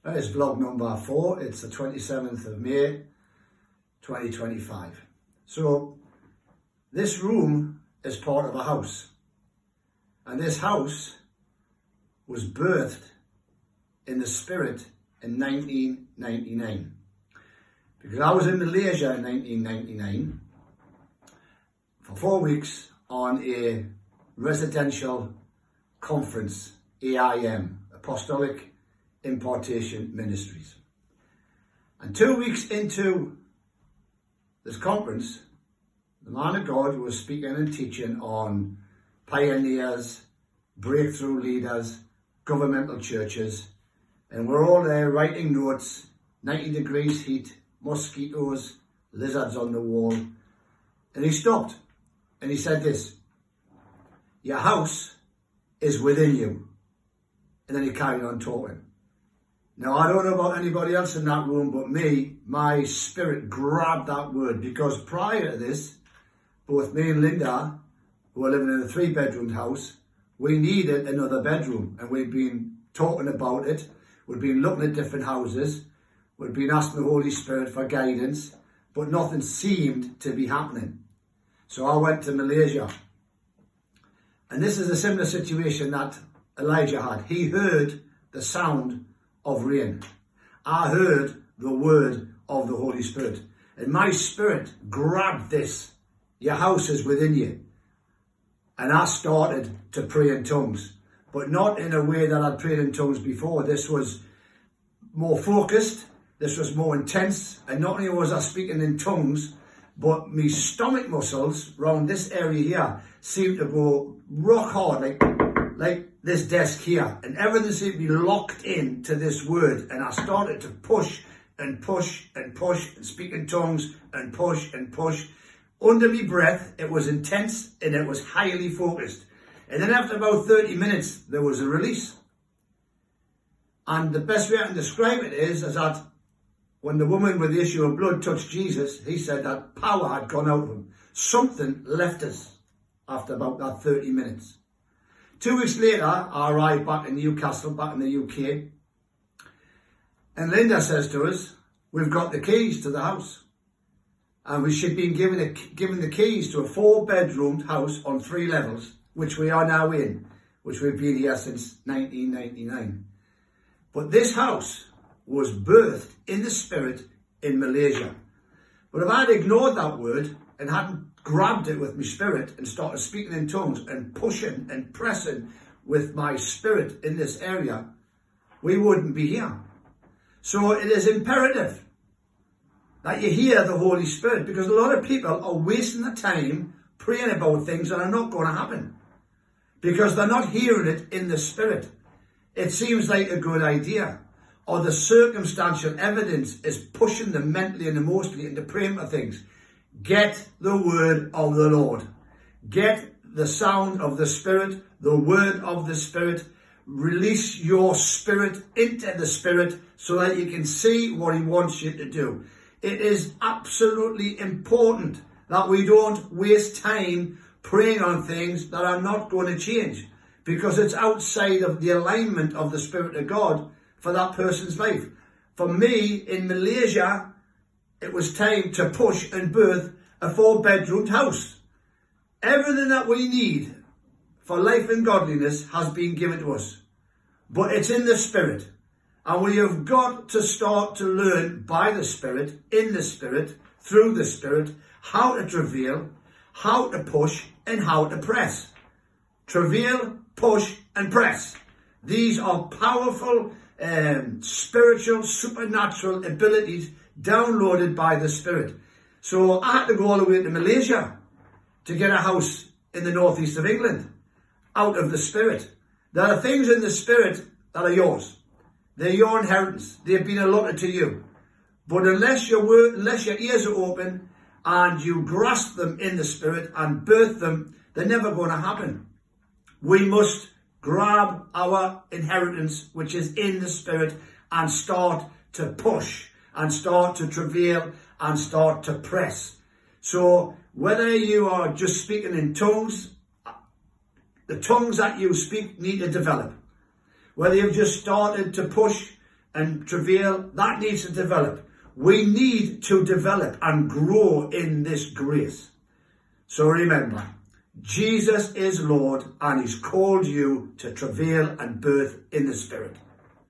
That is vlog number 4. It's the 27th of May 2025. So this room is part of a house, and this house was birthed in the spirit in 1999, because I was in Malaysia in 1999 for 4 weeks on a residential conference, AIM, Apostolic Impartation Ministries. And 2 weeks into this conference, the man of God was speaking and teaching on pioneers, breakthrough leaders, governmental churches, and we're all there writing notes, 90 degrees heat, mosquitoes, lizards on the wall. And he stopped and he said this: your house is within you. And then he carried on talking. Now, I don't know about anybody else in that room, but me, my spirit grabbed that word, because prior to this, both me and Linda, who were living in a 3-bedroom house, we needed another bedroom, and we'd been talking about it. We'd been looking at different houses. We'd been asking the Holy Spirit for guidance, but nothing seemed to be happening. So I went to Malaysia. And this is a similar situation that Elijah had. He heard the sound of rain. I heard the word of the Holy Spirit. And my spirit grabbed this. Your house is within you. And I started to pray in tongues, but not in a way that I'd prayed in tongues before. This was more focused. This was more intense. And not only was I speaking in tongues, but my stomach muscles around this area here seemed to go rock hard, like this desk here. And everything seemed to be locked in to this word. And I started to push and push and push and speak in tongues and push and push. Under my breath, it was intense and it was highly focused. And then after about 30 minutes, there was a release. And the best way I can describe it is that when the woman with the issue of blood touched Jesus, he said that power had gone out of him. Something left us after about that 30 minutes. 2 weeks later, I arrived back in Newcastle, back in the UK. And Linda says to us, we've got the keys to the house. And we should be given the keys to a 4-bedroomed house on 3 levels, which we are now in, which we've been here since 1999. But this house was birthed in the spirit in Malaysia. But if I had ignored that word and hadn't grabbed it with my spirit and started speaking in tongues and pushing and pressing with my spirit in this area, we wouldn't be here. So it is imperative that you hear the Holy Spirit, because a lot of people are wasting their time praying about things that are not going to happen because they're not hearing it in the spirit. It seems like a good idea, or the circumstantial evidence is pushing them mentally and emotionally into praying for things. Get the word of the Lord. Get the sound of the Spirit, the word of the Spirit. Release your spirit into the Spirit so that you can see what he wants you to do. It is absolutely important that we don't waste time praying on things that are not going to change, because it's outside of the alignment of the Spirit of God for that person's life. For me, in Malaysia, it was time to push and birth a 4-bedroomed house. Everything that we need for life and godliness has been given to us, but it's in the Spirit. And we have got to start to learn by the Spirit, in the Spirit, through the Spirit, how to travail, how to push, and how to press. Travail, push, and press. These are powerful spiritual, supernatural abilities downloaded by the Spirit. So I had to go all the way to Malaysia to get a house in the northeast of England out of the Spirit. There are things in the Spirit that are yours. They're your inheritance. They've been allotted to you. But unless your ears are open and you grasp them in the Spirit and birth them, they're never going to happen. We must grab our inheritance, which is in the Spirit, and start to push and start to travail and start to press. So whether you are just speaking in tongues, the tongues that you speak need to develop. Whether you've just started to push and travail, that needs to develop. We need to develop and grow in this grace. So remember, Jesus is Lord and he's called you to travail and birth in the Spirit.